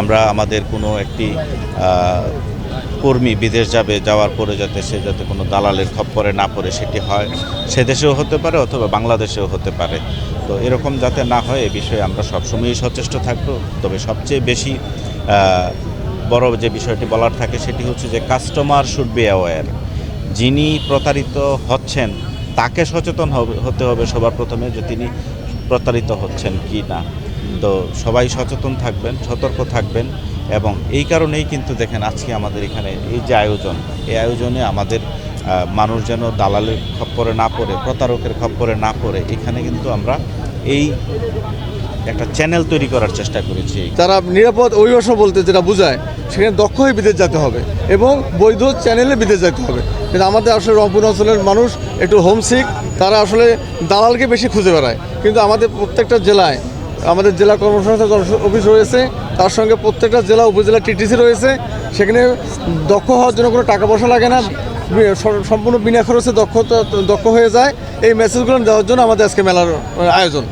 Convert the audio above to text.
আমরা আমাদের কোনো একটি কর্মী বিদেশ যাওয়ার পরে যাতে কোনো দালালের খপ্পরে না পড়ে সেটি হয়, সে দেশেও হতে পারে অথবা বাংলাদেশেও হতে পারে। তো এরকম যাতে না হয় এ বিষয়ে আমরা সবসময়ই সচেষ্ট থাকব। তবে সবচেয়ে বেশি বড় যে বিষয়টি বলার থাকে সেটি হচ্ছে যে কাস্টমার শুড বি অ্যাওয়্যার। যিনি প্রতারিত হচ্ছেন তাকে সচেতন হতে হবে সবার প্রথমে, যে তিনি প্রতারিত হচ্ছেন কি না। তো সবাই সচেতন থাকবেন, সতর্ক থাকবেন। এবং এই কারণেই কিন্তু দেখেন আজকে আমাদের এখানে এই যে এই আয়োজনে আমাদের মানুষ যেন দালালের খপ্পরে না পড়ে, প্রতারকের খপ্পরে না পড়ে, এখানে কিন্তু আমরা এই একটা চ্যানেল তৈরি করার চেষ্টা করেছি। তারা নিরাপদ অভিবাসন বলতে যেটা বোঝায়, সেখানে দক্ষ হয়ে বিদেশ যেতে হবে এবং বৈধ চ্যানেলে বিদেশ যেতে হবে। কিন্তু আমাদের আসলে রংপুর অঞ্চলের মানুষ একটু হোমসিক, তারা আসলে দালালকে বেশি খুঁজে বেড়ায়। কিন্তু আমাদের প্রত্যেকটা জেলায় আমাদের জেলা কর্মসংস্থান অফিস রয়েছে, তার সঙ্গে প্রত্যেকটা জেলা উপজেলা টিটিসি রয়েছে। সেখানে দক্ষ হওয়ার জন্য কোনো টাকা পয়সা লাগে না, সম্পূর্ণ বিনা খরচে দক্ষ হয়ে যায়। এই মেসেজগুলো দেওয়ার জন্য আমাদের আজকে মেলার আয়োজন।